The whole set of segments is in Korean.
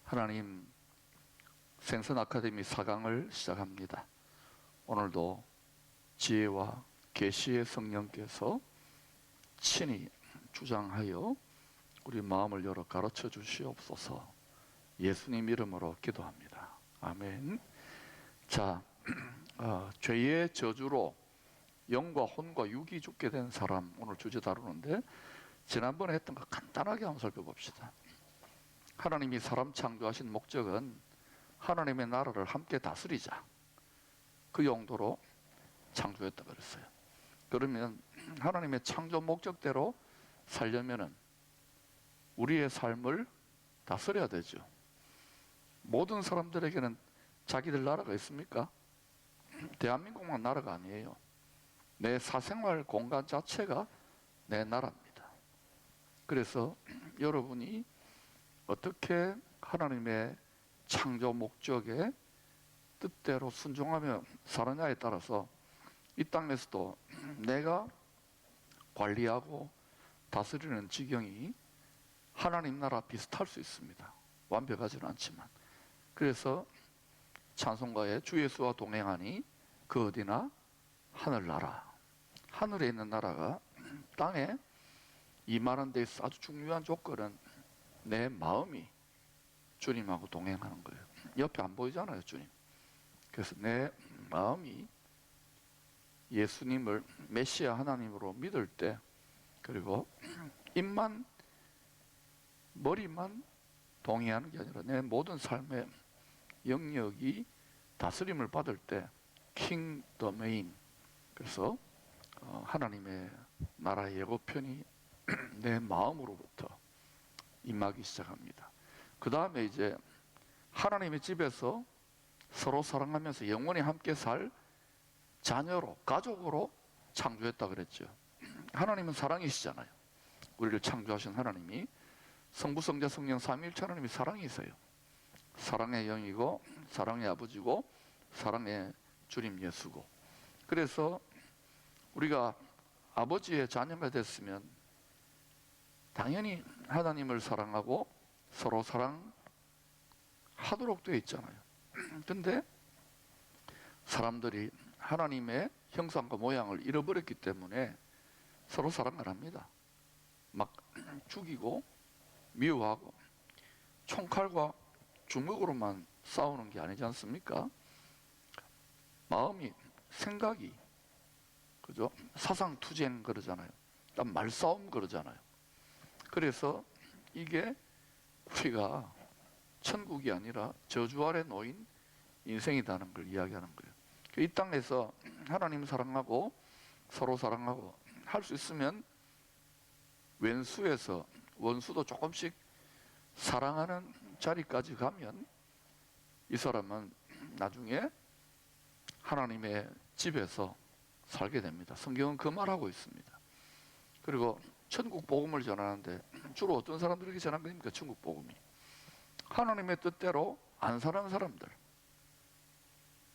하나님 생선 아카데미 4강을 시작합니다. 오늘도 지혜와 계시의 성령께서 친히 주장하여 우리 마음을 열어 가르쳐 주시옵소서. 예수님 이름으로 기도합니다. 아멘. 자, 죄의 저주로 영과 혼과 육이 죽게 된 사람, 오늘 주제 다루는데, 지난번에 했던 거 간단하게 한번 살펴봅시다. 하나님이 사람 창조하신 목적은 하나님의 나라를 함께 다스리자, 그 용도로 창조했다 그랬어요. 그러면 하나님의 창조 목적대로 살려면은 우리의 삶을 다스려야 되죠. 모든 사람들에게는 자기들 나라가 있습니까? 대한민국만 나라가 아니에요. 내 사생활 공간 자체가 내 나라입니다. 그래서 여러분이 어떻게 하나님의 창조 목적의 뜻대로 순종하며 사느냐에 따라서 이 땅에서도 내가 관리하고 다스리는 지경이 하나님 나라 비슷할 수 있습니다. 완벽하지는 않지만. 그래서 찬송가에 주 예수와 동행하니 그 어디나 하늘나라, 하늘에 있는 나라가 땅에 임하는 데 있어 아주 중요한 조건은 내 마음이 주님하고 동행하는 거예요. 옆에 안 보이잖아요, 주님. 그래서 내 마음이 예수님을 메시아 하나님으로 믿을 때, 그리고 입만, 머리만 동의하는 게 아니라 내 모든 삶의 영역이 다스림을 받을 때 킹 더메인, 그래서 하나님의 나라의 예고편이 내 마음으로부터 임하기 시작합니다. 그 다음에 이제 하나님의 집에서 서로 사랑하면서 영원히 함께 살 자녀로, 가족으로 창조했다 그랬죠. 하나님은 사랑이시잖아요. 우리를 창조하신 하나님이, 성부, 성자, 성령 삼위일체 하나님이 사랑이세요. 사랑의 영이고 사랑의 아버지고 사랑의 주님 예수고. 그래서 우리가 아버지의 자녀가 됐으면 당연히 하나님을 사랑하고 서로 사랑하도록 되어 있잖아요. 근데 사람들이 하나님의 형상과 모양을 잃어버렸기 때문에 서로 사랑을 합니다. 막 죽이고 미워하고 총칼과 주먹으로만 싸우는 게 아니지 않습니까? 마음이, 생각이, 그죠? 사상투쟁 그러잖아요. 말싸움 그러잖아요. 그래서 이게 우리가 천국이 아니라 저주 아래 놓인 인생이라는 걸 이야기하는 거예요. 이 땅에서 하나님 사랑하고 서로 사랑하고 할 수 있으면 왼수에서 원수도 조금씩 사랑하는 자리까지 가면 이 사람은 나중에 하나님의 집에서 살게 됩니다. 성경은 그 말하고 있습니다. 그리고 천국 복음을 전하는데 주로 어떤 사람들에게 전한 겁니까? 천국 복음이 하나님의 뜻대로 안 사는 사람들,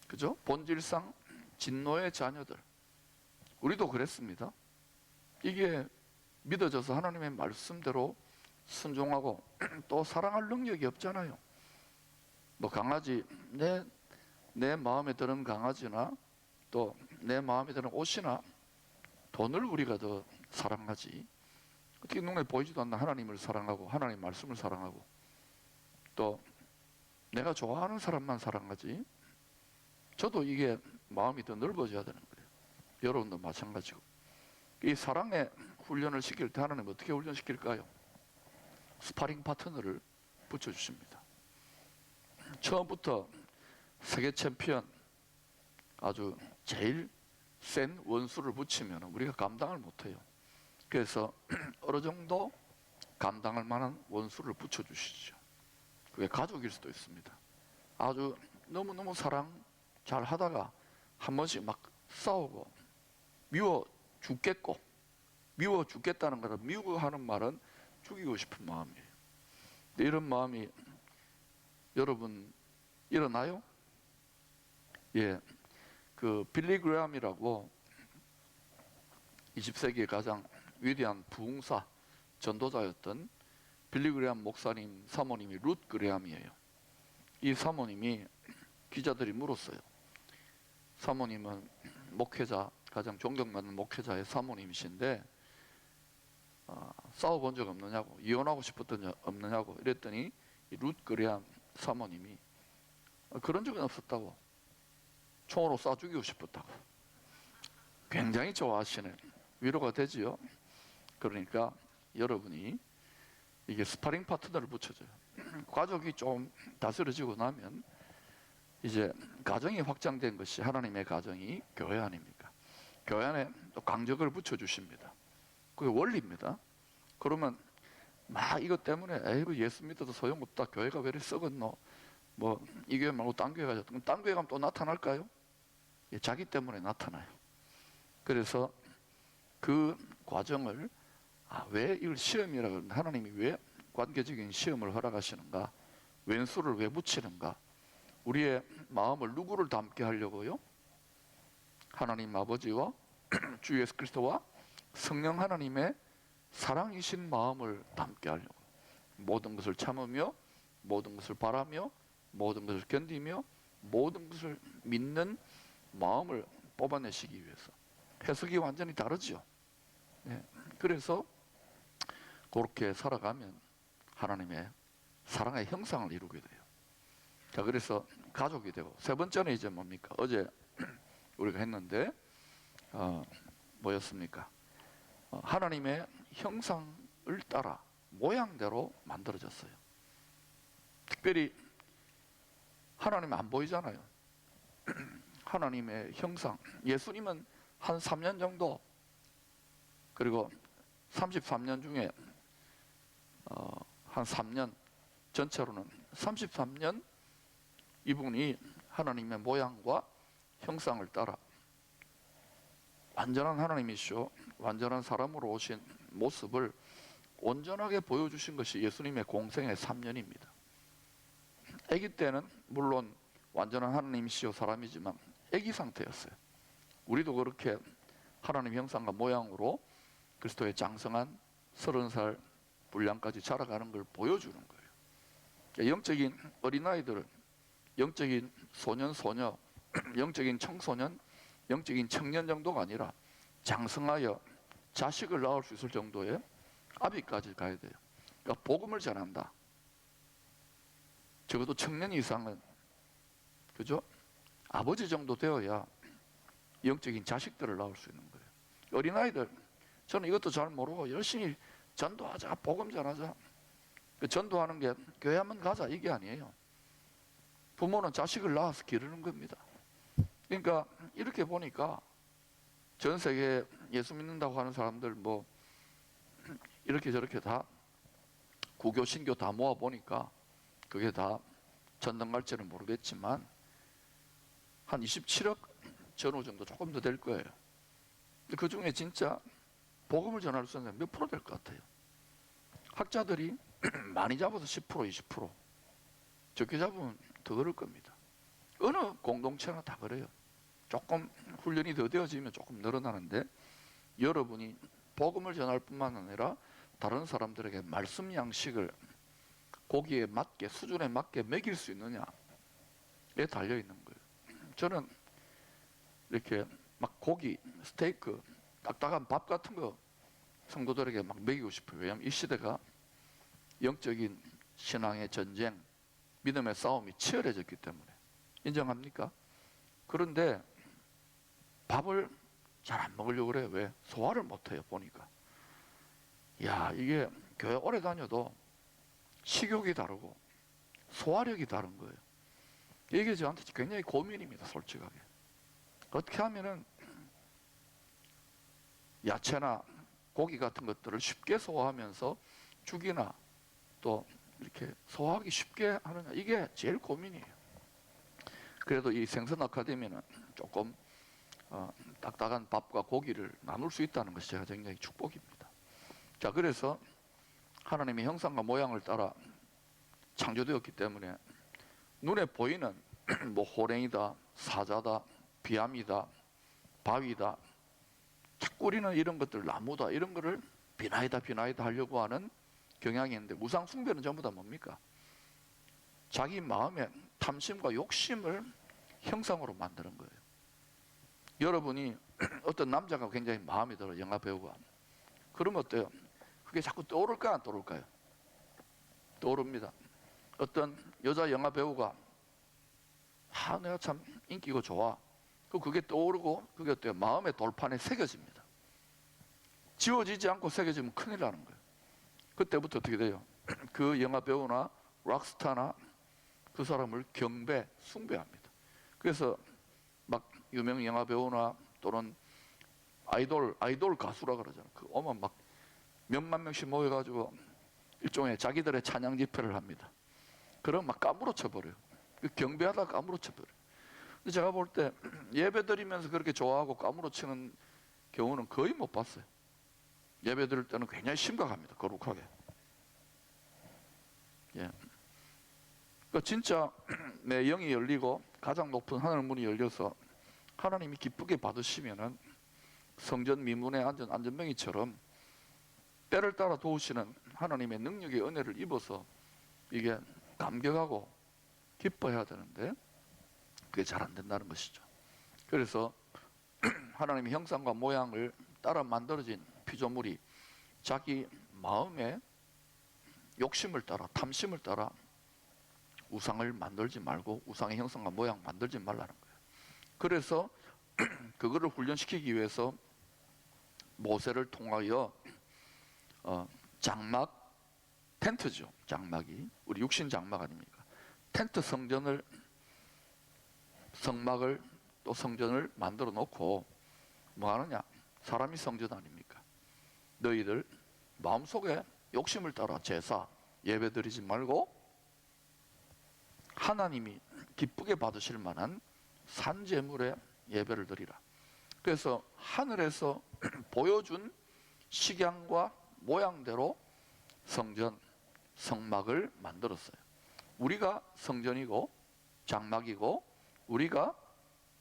그죠? 본질상 진노의 자녀들, 우리도 그랬습니다. 이게 믿어져서 하나님의 말씀대로 순종하고 또 사랑할 능력이 없잖아요. 뭐 강아지, 내 마음에 드는 강아지나 또 내 마음에 드는 옷이나 돈을 우리가 더 사랑하지, 어떻게 눈에 보이지도 않는 하나님을 사랑하고 하나님 말씀을 사랑하고 또 내가 좋아하는 사람만 사랑하지. 저도 이게 마음이 더 넓어져야 되는 거예요. 여러분도 마찬가지고. 이 사랑의 훈련을 시킬 때 하나님 어떻게 훈련시킬까요? 스파링 파트너를 붙여주십니다. 처음부터 세계 챔피언, 아주 제일 센 원수를 붙이면 우리가 감당을 못해요. 그래서 어느 정도 감당할 만한 원수를 붙여주시죠. 그게 가족일 수도 있습니다. 아주 너무너무 사랑 잘 하다가 한 번씩 막 싸우고 미워 죽겠고, 미워 죽겠다는 것은, 미워하는 말은 죽이고 싶은 마음이에요. 근데 이런 마음이 여러분 일어나요? 예, 그 빌리 그레함이라고 20세기의 가장 위대한 부흥사 전도자였던 빌리 그레함 목사님 사모님이 룻 그레함이에요. 이 사모님이 기자들이 물었어요. 사모님은 목회자, 가장 존경받는 목회자의 사모님이신데 싸워본 적 없느냐고, 이혼하고 싶었던 적 없느냐고 이랬더니 이 룻 그레암 사모님이 그런 적은 없었다고, 총으로 쏴 죽이고 싶었다고. 굉장히 좋아하시네. 위로가 되지요. 그러니까 여러분이 이게 스파링 파트너를 붙여줘요. 가족이 좀 다스려지고 나면 이제 가정이 확장된 것이 하나님의 가정이 교회 아닙니까? 교회 안에 또 강적을 붙여주십니다. 그게 원리입니다. 그러면 막 이것 때문에 에이구 예수 믿어도 소용없다, 교회가 왜 이렇게 썩었노, 뭐 이 교회 말고 딴 교회 가자. 그럼 딴 교회 가면 또 나타날까요? 예, 자기 때문에 나타나요. 그래서 그 과정을 왜 이걸 시험이라 그러는데, 하나님이 왜 관계적인 시험을 허락하시는가, 왼수를 왜 붙이는가, 우리의 마음을 누구를 닮게 하려고요? 하나님 아버지와 주 예수 그리스도와 성령 하나님의 사랑이신 마음을 담게 하려고. 모든 것을 참으며, 모든 것을 바라며, 모든 것을 견디며, 모든 것을 믿는 마음을 뽑아내시기 위해서. 해석이 완전히 다르죠. 네. 그래서 그렇게 살아가면 하나님의 사랑의 형상을 이루게 돼요. 자, 그래서 가족이 되고, 세 번째는 이제 뭡니까? 어제 우리가 했는데 뭐였습니까? 하나님의 형상을 따라 모양대로 만들어졌어요. 특별히 하나님 안 보이잖아요. 하나님의 형상, 예수님은 한 3년 정도, 그리고 33년 중에 한 3년, 전체로는 33년 이분이 하나님의 모양과 형상을 따라 완전한 하나님이시오, 완전한 사람으로 오신 모습을 온전하게 보여주신 것이 예수님의 공생의 3년입니다. 아기 때는 물론 완전한 하나님이시오 사람이지만 아기 상태였어요. 우리도 그렇게 하나님 형상과 모양으로 그리스도의 장성한 30살 분량까지 자라가는 걸 보여주는 거예요. 영적인 어린아이들은 영적인 소년, 소녀, 영적인 청소년, 영적인 청년 정도가 아니라 장성하여 자식을 낳을 수 있을 정도의 아비까지 가야 돼요. 그러니까 복음을 전한다. 적어도 청년 이상은, 그죠? 아버지 정도 되어야 영적인 자식들을 낳을 수 있는 거예요. 어린아이들, 저는 이것도 잘 모르고 열심히 전도하자, 복음 전하자. 그 전도하는 게 교회 한번 가자 이게 아니에요. 부모는 자식을 낳아서 기르는 겁니다. 그러니까 이렇게 보니까 전 세계에 예수 믿는다고 하는 사람들 뭐 이렇게 저렇게 다 구교 신교 다 모아 보니까 그게 다 전등 갈지는 모르겠지만 한 27억 전후 정도, 조금 더 될 거예요. 그 중에 진짜 복음을 전할 수 있는 몇 프로 될 것 같아요? 학자들이 많이 잡아서 10%, 20%, 적게 잡으면 더 그럴 겁니다. 어느 공동체나 다 그래요. 조금 훈련이 더 되어지면 조금 늘어나는데, 여러분이 복음을 전할 뿐만 아니라 다른 사람들에게 말씀 양식을 거기에 맞게, 수준에 맞게 먹일 수 있느냐에 달려 있는 거예요. 저는 이렇게 막 고기, 스테이크, 딱딱한 밥 같은 거 성도들에게 막 먹이고 싶어요. 왜냐하면 이 시대가 영적인 신앙의 전쟁, 믿음의 싸움이 치열해졌기 때문에. 인정합니까? 그런데 밥을 잘 안 먹으려고 그래요. 왜? 소화를 못해요. 보니까 야, 이게 교회 오래 다녀도 식욕이 다르고 소화력이 다른 거예요. 이게 저한테 굉장히 고민입니다. 솔직하게. 어떻게 하면은 야채나 고기 같은 것들을 쉽게 소화하면서 죽이나 또 이렇게 소화하기 쉽게 하느냐, 이게 제일 고민이에요. 그래도 이 생선 아카데미는 조금 딱딱한 밥과 고기를 나눌 수 있다는 것이 제가 굉장히 축복입니다. 자, 그래서 하나님의 형상과 모양을 따라 창조되었기 때문에 눈에 보이는 뭐 호랭이다, 사자다, 비암이다, 바위다, 자꾸 우리는 이런 것들, 나무다, 이런 거를 비나이다 하려고 하는 경향이 있는데, 우상 숭배는 전부 다 뭡니까? 자기 마음에 탐심과 욕심을 형상으로 만드는 거예요. 여러분이 어떤 남자가 굉장히 마음에 들어, 영화 배우가. 그러면 어때요? 그게 자꾸 떠오를까요, 안 떠오를까요? 떠오릅니다. 어떤 여자 영화 배우가 내가 참 인기고 좋아. 그게 떠오르고 그게 어때요? 마음의 돌판에 새겨집니다. 지워지지 않고 새겨지면 큰일 나는 거예요. 그때부터 어떻게 돼요? 그 영화 배우나 락스타나 그 사람을 경배, 숭배합니다. 그래서 막 유명 영화 배우나 또는 아이돌 가수라 그러잖아요. 그 오면 막 몇만 명씩 모여가지고 일종의 자기들의 찬양 집회를 합니다. 그럼 막 까무러쳐 버려요. 경배하다가 까무러쳐 버려요. 근데 제가 볼 때 예배 드리면서 그렇게 좋아하고 까무러치는 경우는 거의 못 봤어요. 예배 드릴 때는 굉장히 심각합니다. 거룩하게. 예. 그러니까 진짜 내 영이 열리고 가장 높은 하늘 문이 열려서 하나님이 기쁘게 받으시면은 성전 미문의 안전뱅이처럼 때를 따라 도우시는 하나님의 능력의 은혜를 입어서 이게 감격하고 기뻐해야 되는데 그게 잘 안 된다는 것이죠. 그래서 하나님의 형상과 모양을 따라 만들어진 피조물이 자기 마음의 욕심을 따라, 탐심을 따라 우상을 만들지 말고 우상의 형상과 모양 만들지 말라는 거예요. 그래서 그거를 훈련시키기 위해서 모세를 통하여 장막, 텐트죠. 장막이 우리 육신 장막 아닙니까? 텐트 성막을 또 성전을 만들어 놓고 뭐 하느냐? 사람이 성전 아닙니까? 너희들 마음속에 욕심을 따라 제사, 예배 드리지 말고 하나님이 기쁘게 받으실 만한 산제물에 예배를 드리라. 그래서 하늘에서 보여준 식양과 모양대로 성전, 성막을 만들었어요. 우리가 성전이고 장막이고 우리가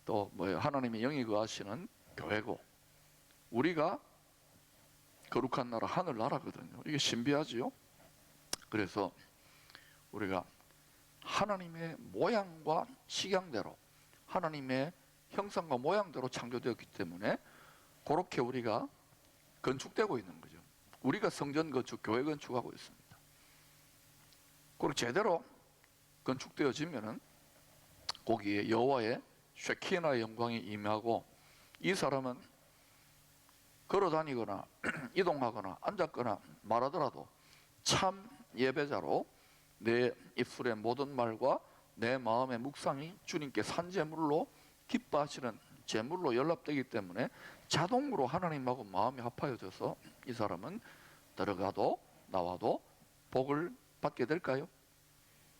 또 하나님의 영이 거하시는 교회고 우리가 거룩한 나라 하늘나라거든요. 이게 신비하지요. 그래서 우리가 하나님의 모양과 식양대로 하나님의 형상과 모양대로 창조되었기 때문에 그렇게 우리가 건축되고 있는 거죠. 우리가 성전 건축, 교회 건축하고 있습니다. 그리고 제대로 건축되어지면은 거기에 여호와의 쉐키나의 영광이 임하고 이 사람은 걸어다니거나 이동하거나 앉았거나 말하더라도 참 예배자로 내 입술의 모든 말과 내 마음의 묵상이 주님께 산제물로 기뻐하시는 제물로 연락되기 때문에 자동으로 하나님하고 마음이 합하여져서 이 사람은 들어가도 나와도 복을 받게 될까요?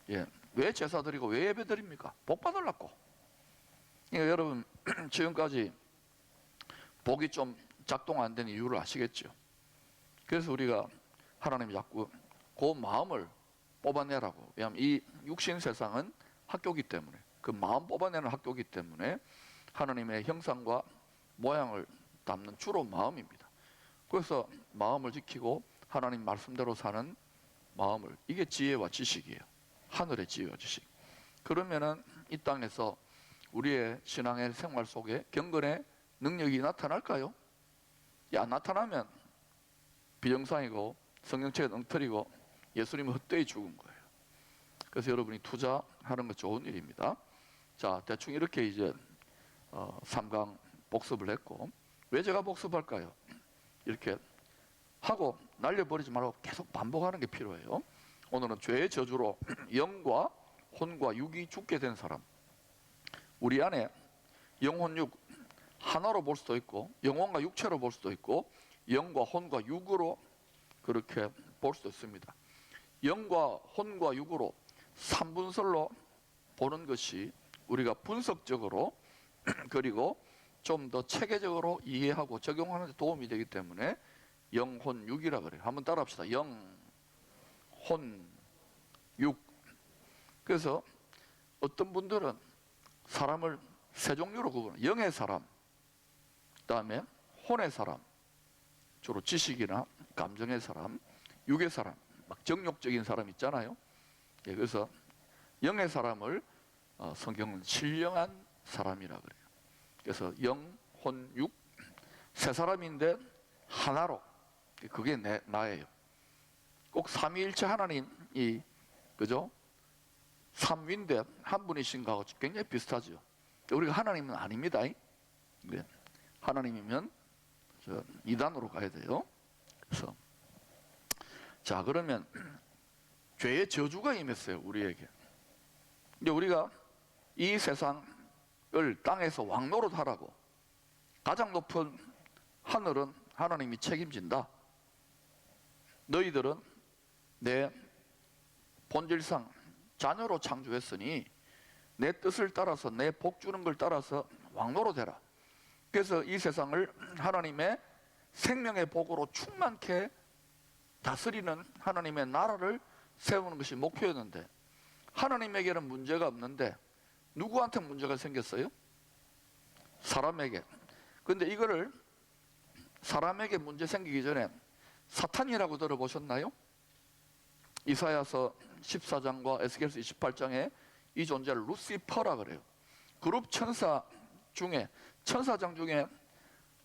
예. 왜 제사 드리고 왜 예배 드립니까? 복 받으려고. 그러니까 여러분 지금까지 복이 좀 작동 안 된 이유를 아시겠죠? 그래서 우리가 하나님이 자꾸 그 마음을 뽑아내라고. 왜냐하면 이 육신 세상은 학교이기 때문에 그 마음 뽑아내는 학교이기 때문에 하나님의 형상과 모양을 담는 주로 마음입니다. 그래서 마음을 지키고 하나님 말씀대로 사는 마음을, 이게 지혜와 지식이에요. 하늘의 지혜와 지식. 그러면은 이 땅에서 우리의 신앙의 생활 속에 경건의 능력이 나타날까요? 안 나타나면 비정상이고 성경책에 엉터리고 예수님은 헛되이 죽은 거예요. 그래서 여러분이 투자하는 거 좋은 일입니다. 자, 대충 이렇게 이제 3강 복습을 했고, 왜 제가 복습할까요? 이렇게 하고 날려버리지 말고 계속 반복하는 게 필요해요. 오늘은 죄의 저주로 영과 혼과 육이 죽게 된 사람. 우리 안에 영혼육 하나로 볼 수도 있고 영혼과 육체로 볼 수도 있고 영과 혼과 육으로 그렇게 볼 수도 있습니다. 영과 혼과 육으로 3분설로 보는 것이 우리가 분석적으로 그리고 좀 더 체계적으로 이해하고 적용하는 데 도움이 되기 때문에 영혼 육이라 그래요. 한번 따라 합시다. 영, 혼, 육. 그래서 어떤 분들은 사람을 세 종류로 구분해요. 영의 사람, 그 다음에 혼의 사람, 주로 지식이나 감정의 사람, 육의 사람, 막 정욕적인 사람 있잖아요. 예, 그래서 영의 사람을 성경은 신령한 사람이라 그래요. 그래서 영, 혼, 육 세 사람인데 하나로, 그게 나예요. 꼭 삼위일체 하나님이, 그죠? 삼위인데 한 분이신 거하고 굉장히 비슷하죠. 우리가 하나님은 아닙니다. 네. 하나님이면 이단으로 가야 돼요. 그래서 자, 그러면 죄의 저주가 임했어요, 우리에게. 이제 우리가 이 세상을 땅에서 왕노릇 하라고, 가장 높은 하늘은 하나님이 책임진다. 너희들은 내 본질상 자녀로 창조했으니 내 뜻을 따라서, 내 복 주는 걸 따라서 왕노릇 해라. 그래서 이 세상을 하나님의 생명의 복으로 충만케 다스리는 하나님의 나라를 세우는 것이 목표였는데, 하나님에게는 문제가 없는데 누구한테 문제가 생겼어요? 사람에게. 근데 이거를, 사람에게 문제 생기기 전에 사탄이라고 들어보셨나요? 이사야서 14장과 에스겔서 28장에 이 존재를 루시퍼라 그래요. 그룹 천사 중에, 천사장 중에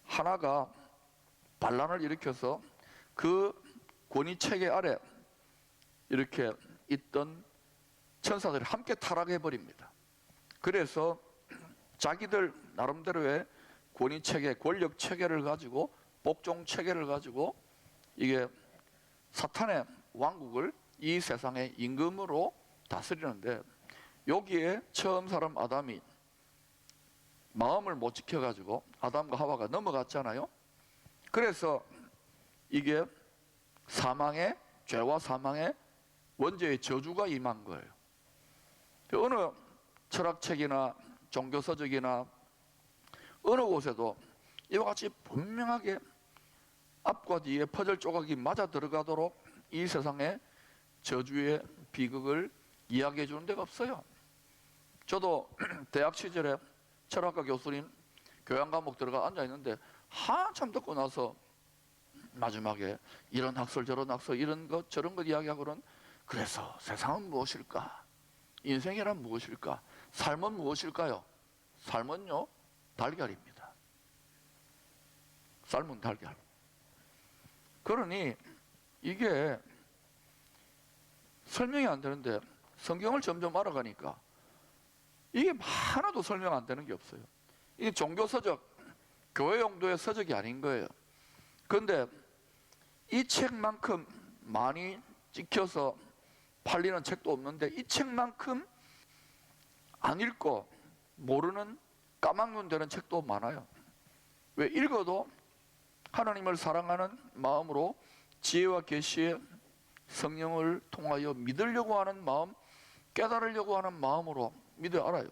하나가 반란을 일으켜서 그 권위 체계 아래 이렇게 있던 천사들이 함께 타락해 버립니다. 그래서 자기들 나름대로의 권위 체계, 권력 체계를 가지고, 복종 체계를 가지고 이게 사탄의 왕국을 이 세상의 임금으로 다스리는데, 여기에 처음 사람 아담이 마음을 못 지켜가지고 아담과 하와가 넘어갔잖아요. 그래서 이게 사망의, 죄와 사망의 원죄의 저주가 임한 거예요. 어느 철학책이나 종교서적이나 어느 곳에도 이와 같이 분명하게 앞과 뒤에 퍼즐 조각이 맞아 들어가도록 이 세상의 저주의 비극을 이야기해 주는 데가 없어요. 저도 대학 시절에 철학과 교수님 교양 과목 들어가 앉아 있는데 한참 듣고 나서 마지막에 이런 학설 저런 학설 이런 것 저런 것 이야기하고는, 그래서 세상은 무엇일까? 인생이란 무엇일까? 삶은 무엇일까요? 삶은요, 달걀입니다. 삶은 달걀. 그러니 이게 설명이 안 되는데, 성경을 점점 알아가니까 이게 하나도 설명 안 되는 게 없어요. 이게 종교서적, 교회 용도의 서적이 아닌 거예요. 그런데 이 책만큼 많이 찍혀서 팔리는 책도 없는데, 이 책만큼 안 읽고 모르는, 까막눈 되는 책도 많아요. 왜? 읽어도 하나님을 사랑하는 마음으로 지혜와 계시의 성령을 통하여 믿으려고 하는 마음, 깨달으려고 하는 마음으로 믿어 알아요.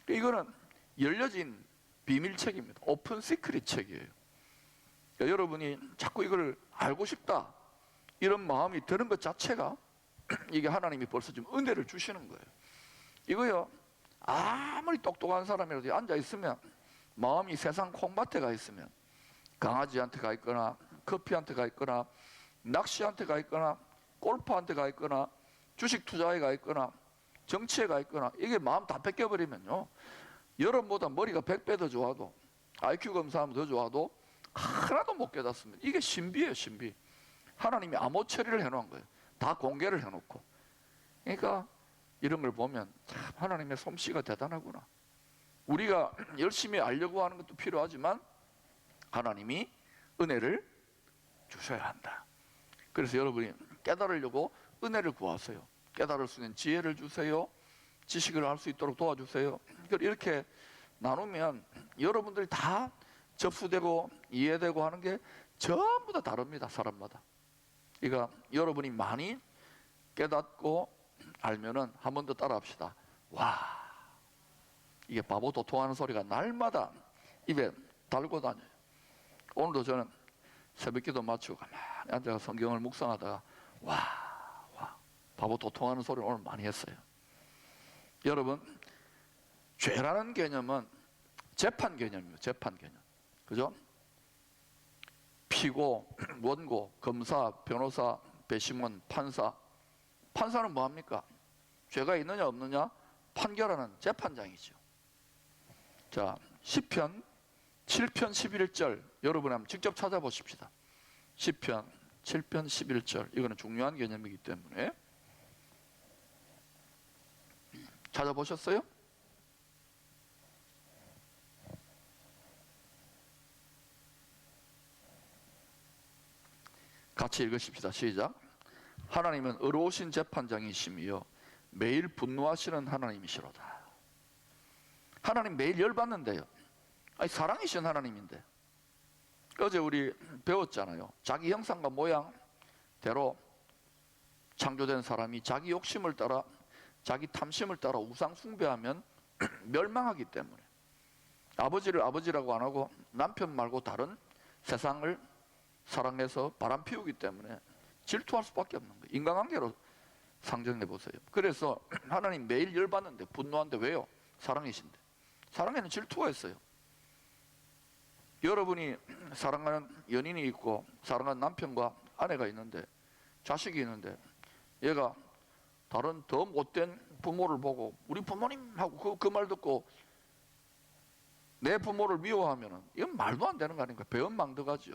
이거는 열려진 비밀책입니다. 오픈 시크릿 책이에요. 그러니까 여러분이 자꾸 이걸 알고 싶다 이런 마음이 드는 것 자체가 이게 하나님이 벌써 지금 은혜를 주시는 거예요. 이거요, 아무리 똑똑한 사람이라도 앉아 있으면, 마음이 세상 콩밭에 가 있으면, 강아지한테 가 있거나 커피한테 가 있거나 낚시한테 가 있거나 골프한테 가 있거나 주식 투자에 가 있거나 정치에 가 있거나, 이게 마음 다 뺏겨버리면요, 여러분보다 머리가 100배 더 좋아도, IQ 검사하면 더 좋아도 하나도 못 깨닫습니다. 이게 신비예요, 신비. 하나님이 암호 처리를 해놓은 거예요. 다 공개를 해놓고. 그러니까 이런 걸 보면 참 하나님의 솜씨가 대단하구나. 우리가 열심히 알려고 하는 것도 필요하지만 하나님이 은혜를 주셔야 한다. 그래서 여러분이 깨달으려고 은혜를 구하세요. 깨달을 수 있는 지혜를 주세요. 지식을 알 수 있도록 도와주세요. 이렇게 나누면 여러분들이 다 접수되고 이해되고 하는 게 전부 다 다릅니다, 사람마다. 그러니까 여러분이 많이 깨닫고 알면은 한 번 더 따라합시다. 와, 이게 바보 도통하는 소리가 날마다 입에 달고 다녀요. 오늘도 저는 새벽기도 마치고 가만히 앉아서 성경을 묵상하다가 와, 바보 도통하는 소리를 오늘 많이 했어요. 여러분, 죄라는 개념은 재판 개념이에요. 재판 개념. 그죠? 피고, 원고, 검사, 변호사, 배심원, 판사. 판사는 뭐합니까? 죄가 있느냐 없느냐 판결하는 재판장이죠. 자, 시편 7편 11절 여러분 한번 직접 찾아보십시다. 시편 7편 11절 이거는 중요한 개념이기 때문에 찾아보셨어요? 같이 읽으십시다. 시작. 하나님은 의로우신 재판장이시며 매일 분노하시는 하나님이시로다. 하나님 매일 열받는데요. 아니, 사랑이신 하나님인데. 어제 우리 배웠잖아요. 자기 형상과 모양대로 창조된 사람이 자기 욕심을 따라 자기 탐심을 따라 우상 숭배하면 멸망하기 때문에 아버지를 아버지라고 안 하고 남편 말고 다른 세상을 사랑해서 바람 피우기 때문에 질투할 수밖에 없는 거예요. 인간관계로 상정해 보세요. 그래서 하나님 매일 열받는데 분노한데 왜요? 사랑이신데. 사랑에는 질투가 있어요. 여러분이 사랑하는 연인이 있고 사랑하는 남편과 아내가 있는데 자식이 있는데 얘가 다른 더 못된 부모를 보고 우리 부모님하고 그 말 듣고 내 부모를 미워하면은 이건 말도 안 되는 거 아닙니까? 배은망덕하죠.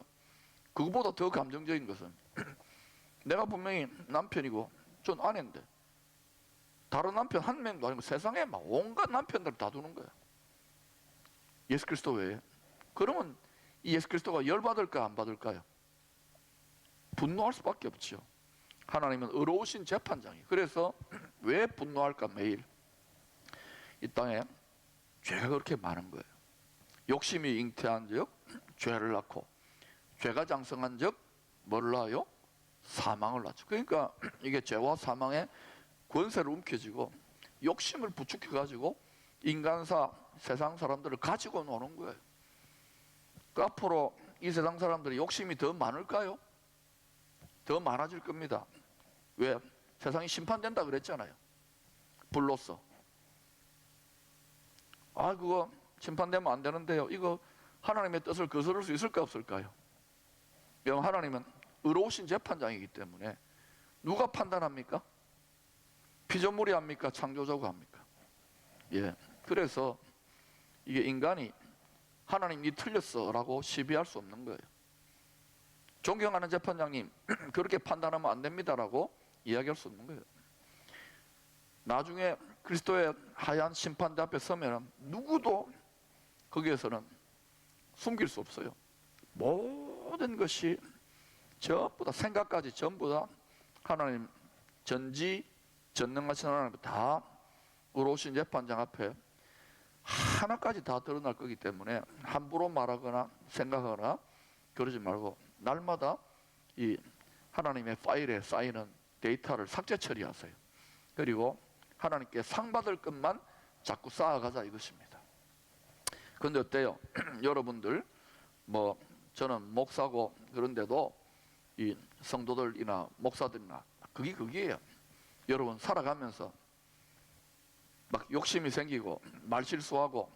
그거보다 더 감정적인 것은 내가 분명히 남편이고 전 아내인데 다른 남편 한 명도 아니고 세상에 막 온갖 남편들 다 두는 거야. 예수 그리스도 외에. 그러면 이 예수 그리스도가 열받을까 안 받을까요? 분노할 수밖에 없죠. 하나님은 의로우신 재판장이. 그래서 왜 분노할까 매일? 이 땅에 죄가 그렇게 많은 거예요. 욕심이 잉태한 적 죄를 낳고 죄가 장성한 적 뭐를 낳아요? 사망을 낳죠. 그러니까 이게 죄와 사망의 권세를 움켜쥐고 욕심을 부추겨가지고 인간사 세상 사람들을 가지고 노는 거예요. 그 앞으로 이 세상 사람들이 욕심이 더 많을까요? 더 많아질 겁니다. 왜? 세상이 심판된다 그랬잖아요. 불로써. 아, 그거 심판되면 안 되는데요. 이거 하나님의 뜻을 거스를 수 있을까 없을까요? 여러분, 하나님은 의로우신 재판장이기 때문에 누가 판단합니까? 피조물이 합니까? 창조자가 합니까? 예. 그래서 이게 인간이 하나님 니 틀렸어 라고 시비할 수 없는 거예요. 존경하는 재판장님 그렇게 판단하면 안 됩니다라고 이야기할 수 없는 거예요. 나중에 그리스도의 하얀 심판대 앞에 서면 누구도 거기에서는 숨길 수 없어요. 모든 것이 전부 다 생각까지 전부 다 하나님 전지전능하신 하나님 다 의로우신 재판장 앞에 하나까지 다 드러날 거기 때문에 함부로 말하거나 생각하거나 그러지 말고 날마다 이 하나님의 파일에 쌓이는 데이터를 삭제 처리하세요. 그리고 하나님께 상 받을 것만 자꾸 쌓아가자 이것입니다. 그런데 어때요? 여러분들 뭐 저는 목사고 그런데도 이 성도들이나 목사들이나 그게 그게예요. 여러분 살아가면서 막 욕심이 생기고 말 실수하고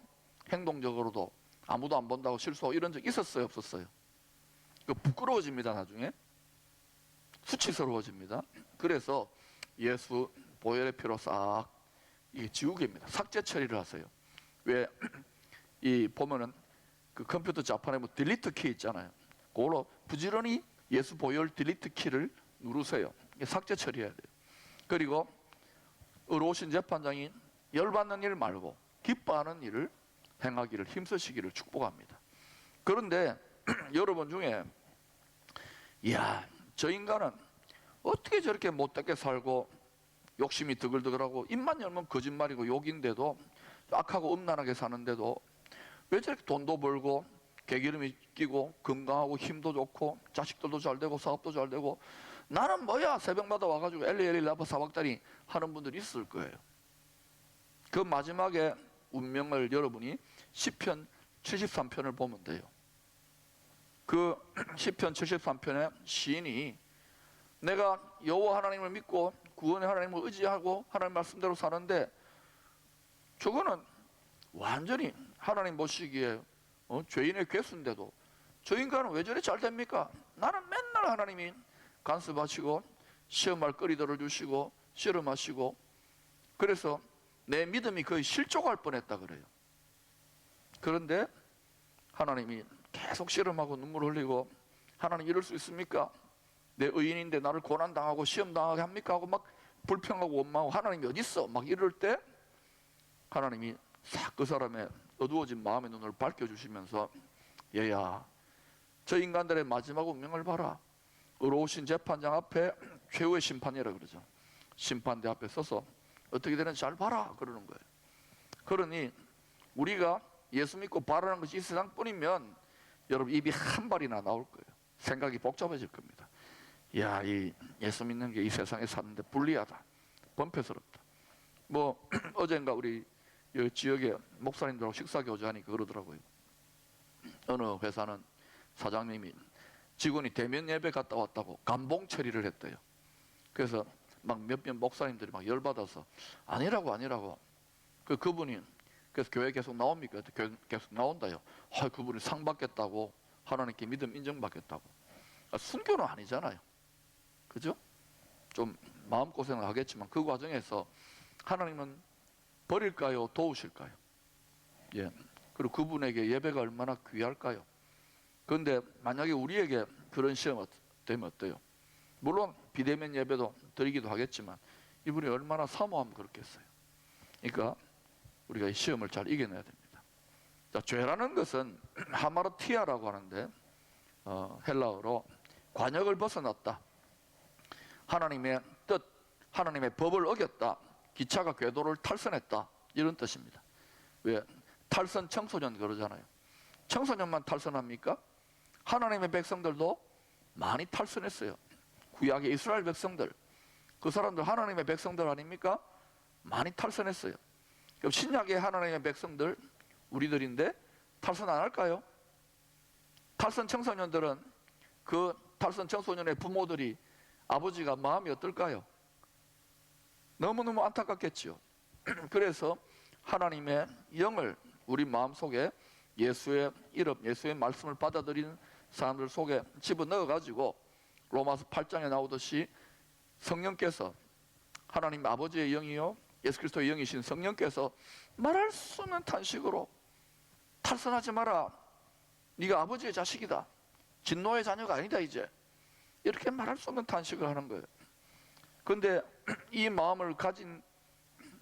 행동적으로도 아무도 안 본다고 실수하고 이런 적 있었어요 없었어요? 그 부끄러워집니다. 나중에 수치스러워집니다. 그래서 예수 보혈의 피로 싹 이게 지우개입니다. 삭제 처리를 하세요. 왜? 이 보면은 그 컴퓨터 자판에 뭐 딜리트 키 있잖아요. 그걸로 부지런히 예수 보혈 딜리트 키를 누르세요. 삭제 처리해야 돼요. 그리고 의로우신 재판장이 열받는 일 말고 기뻐하는 일을 행하기를 힘쓰시기를 축복합니다. 그런데 여러분 중에 이야 저 인간은 어떻게 저렇게 못되게 살고 욕심이 드글드글하고 입만 열면 거짓말이고 욕인데도 악하고 음란하게 사는데도 왜 저렇게 돈도 벌고 개기름이 끼고 건강하고 힘도 좋고 자식들도 잘 되고 사업도 잘 되고 나는 뭐야 새벽마다 와가지고 엘리 라바 사박다리 하는 분들이 있을 거예요. 그 마지막에 운명을 여러분이 시편 73편을 보면 돼요. 그 시편 73편의 시인이 내가 여호와 하나님을 믿고 구원의 하나님을 의지하고 하나님 말씀대로 사는데 저거는 완전히 하나님 보시기에 죄인의 괴수인데도 저 인간은 왜 저리 잘 됩니까? 나는 맨날 하나님이 간섭하시고 시험할 거리들을 주시고 씨름하시고 그래서 내 믿음이 거의 실족할 뻔했다 그래요. 그런데 하나님이 계속 씨름하고 눈물 흘리고, 하나님 이럴 수 있습니까? 내 의인인데 나를 고난당하고 시험당하게 합니까? 하고 막 불평하고 원망하고, 하나님이 어디 있어? 막 이럴 때 하나님이 싹 그 사람의 어두워진 마음의 눈을 밝혀주시면서, 얘야, 저 인간들의 마지막 운명을 봐라. 의로우신 재판장 앞에 최후의 심판이라 그러죠. 심판대 앞에 서서 어떻게 되는지 잘 봐라 그러는 거예요. 그러니 우리가 예수 믿고 바라는 것이 이 세상뿐이면 여러분 입이 한 발이나 나올 거예요. 생각이 복잡해질 겁니다. 야, 이 예수 믿는 게 이 세상에 사는데 불리하다, 번패스럽다. 뭐 어젠가 우리 이 지역에 목사님들하고 식사 교제하니까 그러더라고요. 어느 회사는 사장님이 직원이 대면 예배 갔다 왔다고 감봉 처리를 했대요. 그래서 막 몇몇 목사님들이 막 열받아서 아니라고 그분이 그래서 교회 계속 나옵니까? 계속 나온다요. 그분이 상 받겠다고, 하나님께 믿음 인정받겠다고. 순교는 아니잖아요, 그죠? 좀 마음고생을 하겠지만 그 과정에서 하나님은 버릴까요? 도우실까요? 예. 그리고 그분에게 예배가 얼마나 귀할까요? 그런데 만약에 우리에게 그런 시험이 되면 어때요? 물론 비대면 예배도 드리기도 하겠지만 이분이 얼마나 사모하면 그렇겠어요. 그러니까 우리가 이 시험을 잘 이겨내야 됩니다. 자, 죄라는 것은 하마르티아라고 하는데 헬라어로 관역을 벗어났다, 하나님의 뜻, 하나님의 법을 어겼다, 기차가 궤도를 탈선했다, 이런 뜻입니다. 왜? 탈선 청소년 그러잖아요. 청소년만 탈선합니까? 하나님의 백성들도 많이 탈선했어요. 구약의 이스라엘 백성들, 그 사람들 하나님의 백성들 아닙니까? 많이 탈선했어요. 그럼 신약의 하나님의 백성들, 우리들인데 탈선 안 할까요? 탈선 청소년들은, 그 탈선 청소년의 부모들이, 아버지가 마음이 어떨까요? 너무너무 안타깝겠지요. 그래서 하나님의 영을 우리 마음속에, 예수의 이름, 예수의 말씀을 받아들이는 사람들 속에 집어넣어 가지고 로마서 8장에 나오듯이 성령께서, 하나님 아버지의 영이요 예수 그리스도의 영이신 성령께서 말할 수 없는 탄식으로, 탈선하지 마라, 네가 아버지의 자식이다, 진노의 자녀가 아니다 이제, 이렇게 말할 수 없는 탄식을 하는 거예요. 그런데 이 마음을 가진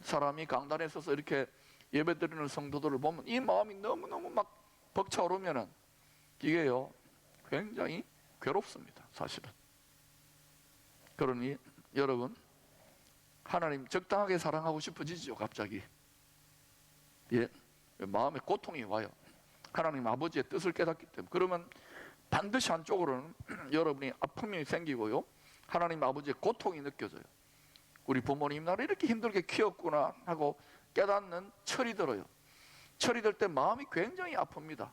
사람이 강단에 서서 이렇게 예배드리는 성도들을 보면 이 마음이 너무너무 막 벅차오르면은 이게요 굉장히 괴롭습니다, 사실은. 그러니 여러분, 하나님 적당하게 사랑하고 싶어지죠, 갑자기. 예, 마음에 고통이 와요. 하나님 아버지의 뜻을 깨닫기 때문에. 그러면 반드시 한쪽으로는 여러분이 아픔이 생기고요, 하나님 아버지의 고통이 느껴져요. 우리 부모님 나를 이렇게 힘들게 키웠구나 하고 깨닫는 철이 들어요. 철이 들 때 마음이 굉장히 아픕니다,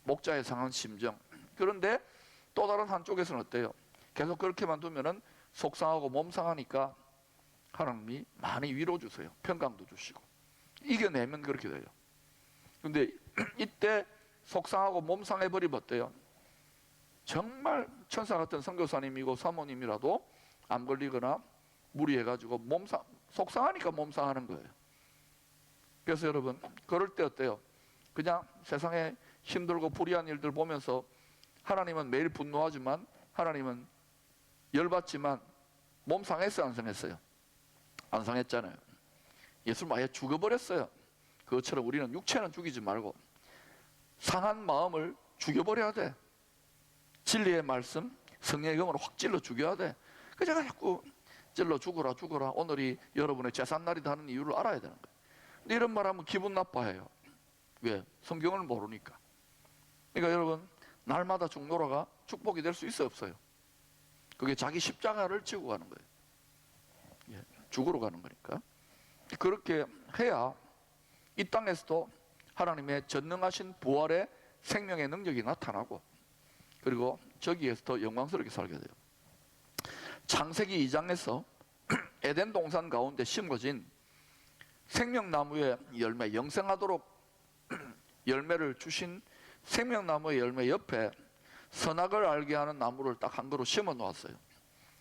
목자의 상한 심정. 그런데 또 다른 한쪽에서는 어때요? 계속 그렇게만 두면은 속상하고 몸 상하니까 하나님이 많이 위로 주세요. 평강도 주시고. 이겨내면 그렇게 돼요. 근데 이때 속상하고 몸 상해버리면 어때요? 정말 천사 같은 선교사님이고 사모님이라도 안 걸리거나 무리해가지고 속상하니까 몸 상하는 거예요. 그래서 여러분, 그럴 때 어때요? 그냥 세상에 힘들고 불의한 일들 보면서 하나님은 매일 분노하지만, 하나님은 열받지만 몸 상했어요, 안 상했어요? 안 상했잖아요. 예수님 아예 죽어버렸어요. 그것처럼 우리는 육체는 죽이지 말고 상한 마음을 죽여버려야 돼. 진리의 말씀, 성령의 검으로 확 찔러 죽여야 돼. 그 제가 자꾸 찔러 죽어라 오늘이 여러분의 제삿날이다 하는 이유를 알아야 되는 거예요. 근데 이런 말 하면 기분 나빠해요. 왜? 성경을 모르니까. 그러니까 여러분, 날마다 죽노라가 축복이 될 수 있어, 없어요? 그게 자기 십자가를 지고 가는 거예요. 예, 죽으러 가는 거니까. 그렇게 해야 이 땅에서도 하나님의 전능하신 부활의 생명의 능력이 나타나고, 그리고 저기에서도 영광스럽게 살게 돼요. 창세기 2장에서 에덴 동산 가운데 심어진 생명나무의 열매, 영생하도록 열매를 주신 생명나무의 열매 옆에 선악을 알게 하는 나무를 딱 한 그루 심어 놓았어요.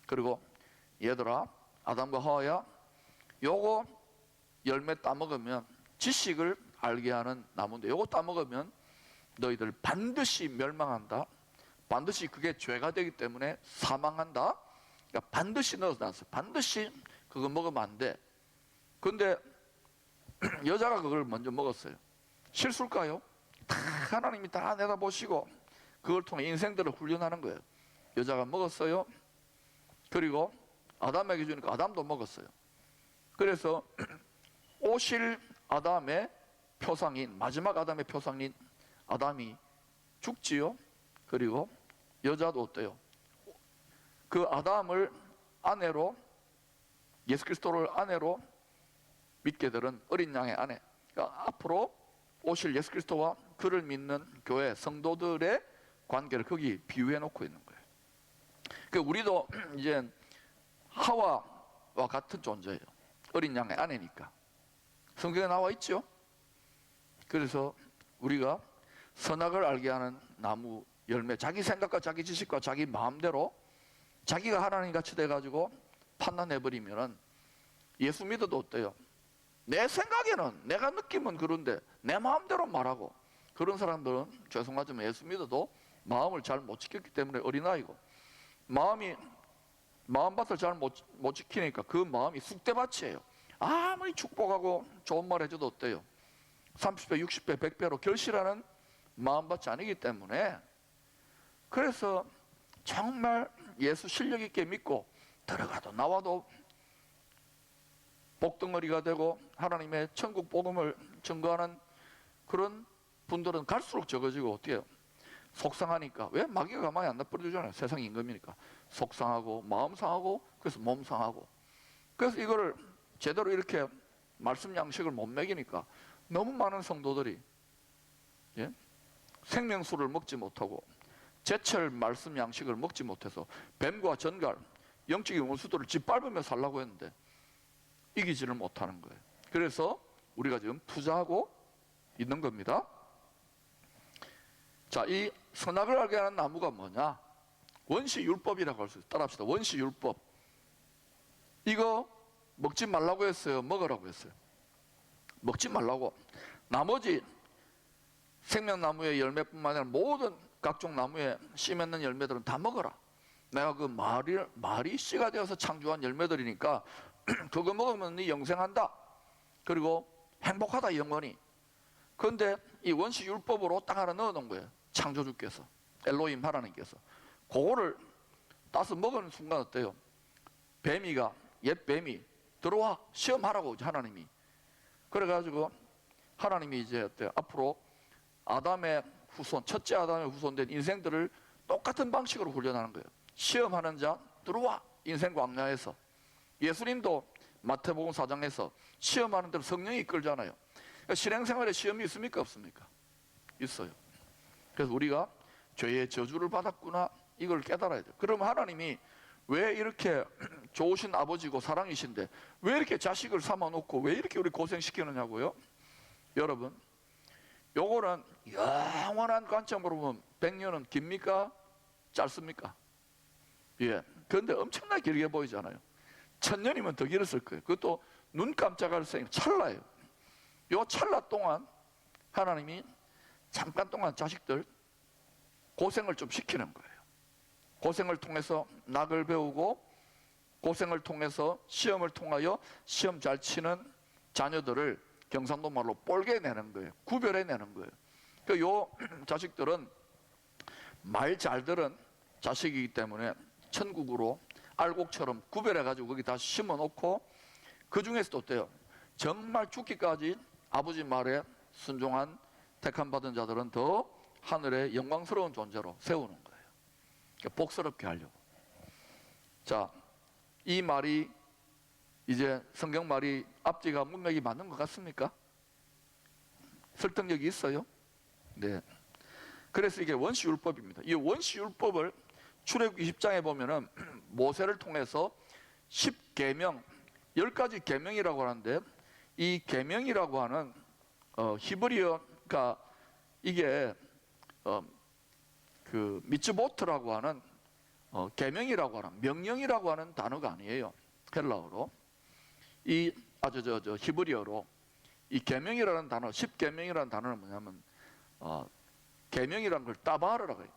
그리고 얘들아, 아담과 하와야, 요거 열매 따먹으면 지식을 알게 하는 나무인데, 요거 따먹으면 너희들 반드시 멸망한다. 반드시 그게 죄가 되기 때문에 사망한다. 그러니까 반드시 넣어놨어요. 반드시 그거 먹으면 안 돼. 근데 여자가 그걸 먼저 먹었어요. 실수일까요? 다 하나님이 다 내다보시고 그걸 통해 인생들을 훈련하는 거예요. 여자가 먹었어요. 그리고 아담에게 주니까 아담도 먹었어요. 그래서 오실 아담의 표상인, 마지막 아담의 표상인 아담이 죽지요. 그리고 여자도 어때요? 그 아담을 아내로, 예수 그리스도를 아내로 믿게 되는 어린 양의 아내, 그러니까 앞으로 오실 예수 그리스도와 그를 믿는 교회 성도들의 관계를 거기 비유해 놓고 있는 거예요. 그러니까 우리도 이제 하와와 같은 존재예요. 어린 양의 아내니까. 성경에 나와 있죠. 그래서 우리가 선악을 알게 하는 나무 열매, 자기 생각과 자기 지식과 자기 마음대로 자기가 하나님 같이 돼가지고 판단해버리면은 예수 믿어도 어때요? 내 생각에는, 내가 느끼면 그런데 내 마음대로 말하고, 그런 사람들은 죄송하지만 예수 믿어도 마음을 잘 못 지켰기 때문에 어린아이고, 마음밭을 잘 못 지키니까 그 마음이 쑥대밭이에요. 아무리 축복하고 좋은 말 해줘도 어때요? 30배, 60배, 100배로 결실하는 마음밭이 아니기 때문에, 그래서 정말 예수 실력 있게 믿고 들어가도 나와도 복덩어리가 되고 하나님의 천국 복음을 증거하는 그런 분들은 갈수록 적어지고, 어떻게 해요? 속상하니까. 왜? 마귀가 가만히 안 놔버려주잖아요. 세상 임금이니까. 속상하고 마음 상하고 그래서 몸 상하고. 그래서 이거를 제대로 이렇게 말씀 양식을 못 먹이니까 너무 많은 성도들이, 예? 생명수를 먹지 못하고 제철 말씀 양식을 먹지 못해서 뱀과 전갈, 영적인 원수들을 짓밟으며 살라고 했는데 이기지를 못하는 거예요. 그래서 우리가 지금 투자하고 있는 겁니다. 자, 이 선악을 알게 하는 나무가 뭐냐? 원시율법이라고 할 수 있어요. 따라합시다. 원시율법. 이거 먹지 말라고 했어요? 먹으라고 했어요? 먹지 말라고. 나머지 생명나무의 열매뿐만 아니라 모든 각종 나무에 씨 맺는 열매들은 다 먹어라. 내가 그 말이 씨가 되어서 창조한 열매들이니까 그거 먹으면 네 영생한다. 그리고 행복하다 영원히. 그런데 이 원시율법으로 딱 하나 넣어놓은 거예요. 창조주께서, 엘로힘 하나님께서. 그거를 따서 먹는 순간 어때요? 옛 뱀이 들어와 시험하라고 하나님이. 그래가지고 하나님이 이제 어때요? 앞으로 아담의 후손, 첫째 아담의 후손된 인생들을 똑같은 방식으로 훈련하는 거예요. 시험하는 자 들어와, 인생 광야에서. 예수님도 마태복음 4장에서 시험하는 대로 성령이 이끌잖아요. 그러니까 실행생활에 시험이 있습니까? 없습니까? 있어요. 그래서 우리가 죄의 저주를 받았구나, 이걸 깨달아야 돼요. 그럼 하나님이 왜 이렇게 좋으신 아버지고 사랑이신데 왜 이렇게 자식을 삼아놓고 왜 이렇게 우리 고생시키느냐고요? 여러분, 요거는 영원한 관점으로 보면 100년은 깁니까? 짧습니까? 예. 그런데 엄청나게 길게 보이잖아요. 1000년이면 더 길었을 거예요. 그것도 눈 깜짝할 새에 찰나예요. 요 찰나 동안 하나님이 잠깐 동안 자식들 고생을 좀 시키는 거예요. 고생을 통해서 낙을 배우고, 고생을 통해서 시험을 통하여 시험 잘 치는 자녀들을 경상도 말로 뻘게 내는 거예요. 구별해 내는 거예요. 그 요 자식들은 말 잘 들은 자식이기 때문에 천국으로 알곡처럼 구별해 가지고 거기 다 심어 놓고, 그 중에서도 어때요? 정말 죽기까지 아버지 말에 순종한 택함 받은 자들은 더 하늘의 영광스러운 존재로 세우는 거예요. 그러니까 복스럽게 하려고. 자, 이 말이 이제 성경 말이 앞뒤가 문맥이 맞는 것 같습니까? 설득력이 있어요? 네. 그래서 이게 원시율법입니다. 이 원시율법을 출애굽기 10장에 보면은 모세를 통해서 10계명, 10가지 계명이라고 하는데, 이 계명이라고 하는 히브리어가 이게 그 미츠보트라고 하는 계명이라고 하는, 명령이라고 하는 단어가 아니에요. 헬라어로. 이 저 히브리어로 이 계명이라는 단어, 십계명이라는 단어는 뭐냐면 계명이라는 걸 따바르라고 해요.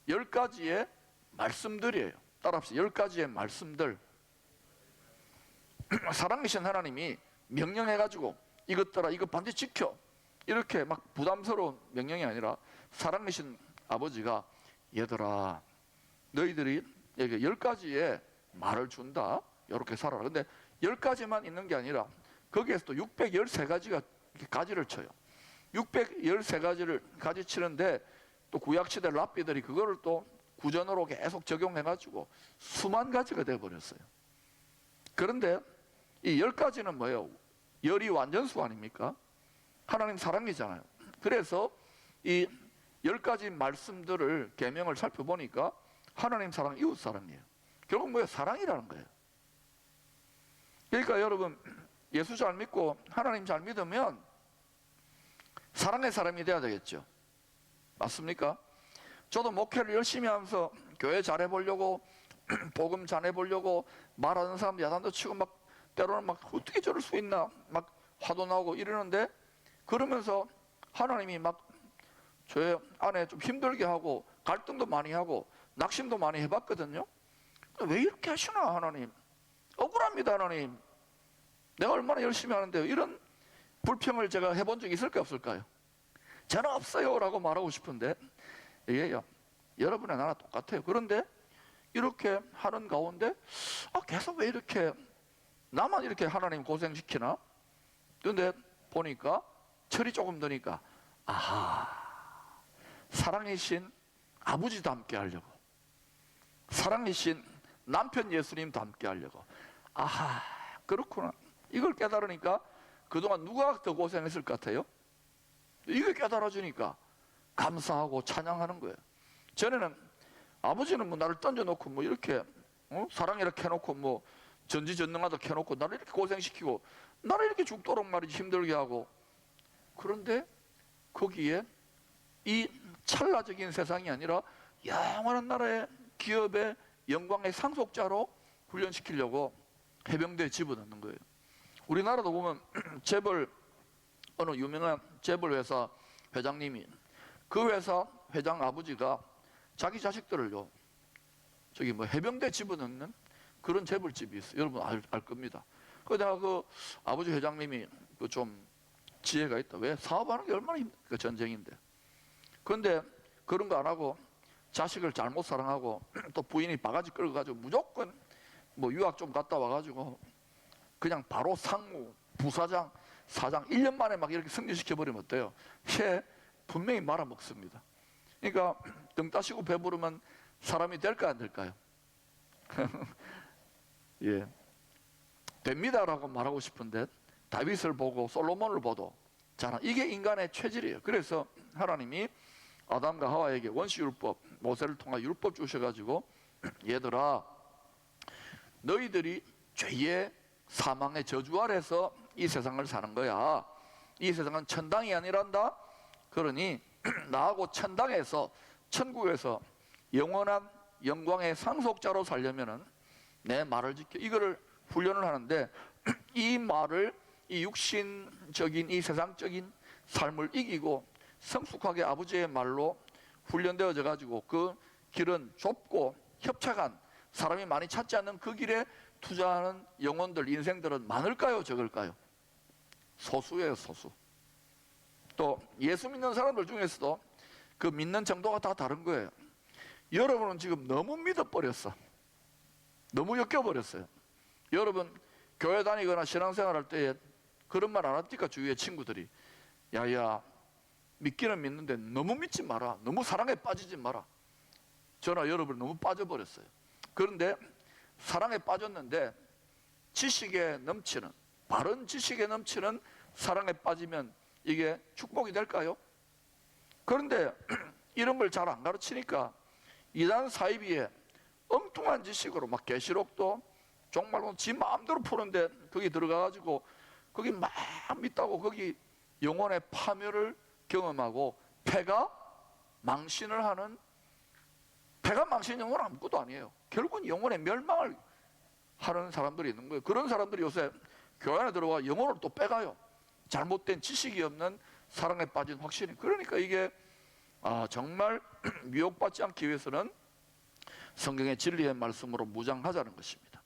10가지의 말씀들이에요. 따라합시다. 10가지의 말씀들. 사랑이신 하나님이 명령해가지고 이것들아 이거 반드시 지켜, 이렇게 막 부담스러운 명령이 아니라 사랑이신 아버지가 얘들아 너희들이 10가지의 말을 준다, 이렇게 살아라. 근데 10가지만 있는 게 아니라 거기에서 또 613가지가 가지를 쳐요. 613가지를 가지치는데 또 구약시대 랍비들이 그거를 또 구전으로 계속 적용해가지고 수만 가지가 돼버렸어요. 그런데 이 10가지는 뭐예요? 열이 완전수 아닙니까? 하나님 사랑이잖아요. 그래서 이 10가지 말씀들을 계명을 살펴보니까 하나님 사랑, 이웃 사랑이에요. 결국 뭐예요? 사랑이라는 거예요. 그러니까 여러분, 예수 잘 믿고 하나님 잘 믿으면 사랑의 사람이 돼야 되겠죠. 맞습니까? 저도 목회를 열심히 하면서 교회 잘해보려고 복음 전해보려고 말하는 사람 야단도 치고 막 때로는 막 어떻게 저럴 수 있나 막 화도 나고 이러는데, 그러면서 하나님이 막 저의 안에 좀 힘들게 하고 갈등도 많이 하고 낙심도 많이 해봤거든요. 왜 이렇게 하시나 하나님, 억울합니다 하나님, 내가 얼마나 열심히 하는데요. 이런 불평을 제가 해본 적이 있을까 없을까요? 저는 없어요 라고 말하고 싶은데 이게요, 여러분의 나라 똑같아요. 그런데 이렇게 하는 가운데 계속 왜 이렇게 나만 이렇게 하나님 고생시키나? 그런데 보니까 철이 조금 드니까 사랑이신 아버지도 함께 하려고, 사랑이신 남편 예수님도 함께 하려고. 그렇구나. 이걸 깨달으니까 그동안 누가 더 고생했을 것 같아요? 이걸 깨달아주니까 감사하고 찬양하는 거예요. 전에는 아버지는 뭐 나를 던져놓고 뭐 이렇게 사랑 이렇게 해놓고 뭐 전지전능하다 해놓고 나를 이렇게 고생시키고 나를 이렇게 죽도록 말이지 힘들게 하고, 그런데 거기에 이 찰나적인 세상이 아니라 영원한 나라의 기업의 영광의 상속자로 훈련시키려고 해병대에 집어넣는 거예요. 우리나라도 보면 재벌, 어느 유명한 재벌 회사 회장님이, 그 회사 회장 아버지가 자기 자식들을요 저기 뭐 해병대에 집어넣는 그런 재벌집이 있어요. 여러분 알 겁니다. 그래서 내가 그 아버지 회장님이 그 좀 지혜가 있다. 왜? 사업하는 게 얼마나 힘들까, 전쟁인데. 그런데 그런 거 안 하고 자식을 잘못 사랑하고 또 부인이 바가지 끌어가지고 무조건 뭐 유학 좀 갔다 와가지고 그냥 바로 상무, 부사장, 사장 1년 만에 막 이렇게 승진시켜버리면 어때요? 분명히 말아먹습니다. 그러니까 등 따시고 배부르면 사람이 될까 안 될까요? 예, 됩니다라고 말하고 싶은데 다윗을 보고 솔로몬을 보도 자, 이게 인간의 체질이에요. 그래서 하나님이 아담과 하와에게 원시율법, 모세를 통한 율법 주셔가지고 얘들아 너희들이 죄의 사망의 저주 아래서 이 세상을 사는 거야. 이 세상은 천당이 아니란다. 그러니 나하고 천당에서, 천국에서 영원한 영광의 상속자로 살려면은 내 말을 지켜, 이거를 훈련을 하는데, 이 말을 이 육신적인 이 세상적인 삶을 이기고 성숙하게 아버지의 말로 훈련되어져 가지고 그 길은 좁고 협착한, 사람이 많이 찾지 않는 그 길에 투자하는 영혼들, 인생들은 많을까요, 적을까요? 소수예요, 소수. 또 예수 믿는 사람들 중에서도 그 믿는 정도가 다 다른 거예요. 여러분은 지금 너무 믿어버렸어. 너무 엮여버렸어요. 여러분 교회 다니거나 신앙생활 할 때에 그런 말 안 합니까? 주위의 친구들이 야야 믿기는 믿는데 너무 믿지 마라, 너무 사랑에 빠지지 마라. 저나 여러분 너무 빠져버렸어요. 그런데 사랑에 빠졌는데 지식에 넘치는, 바른 지식에 넘치는 사랑에 빠지면 이게 축복이 될까요? 그런데 이런 걸 잘 안 가르치니까 이단 사이비에 엉뚱한 지식으로 막 계시록도 정말로 지 마음대로 푸는데 거기 들어가가지고 거기 막 믿다고 거기 영혼의 파멸을 경험하고 폐가 망신을 하는, 폐가 망신 영혼은 아무것도 아니에요. 결국은 영혼의 멸망을 하는 사람들이 있는 거예요. 그런 사람들이 요새 교회 안에 들어와 영혼을 또 빼가요. 잘못된 지식이 없는 사랑에 빠진 확신이. 그러니까 이게 정말 미혹받지 않기 위해서는 성경의 진리의 말씀으로 무장하자는 것입니다.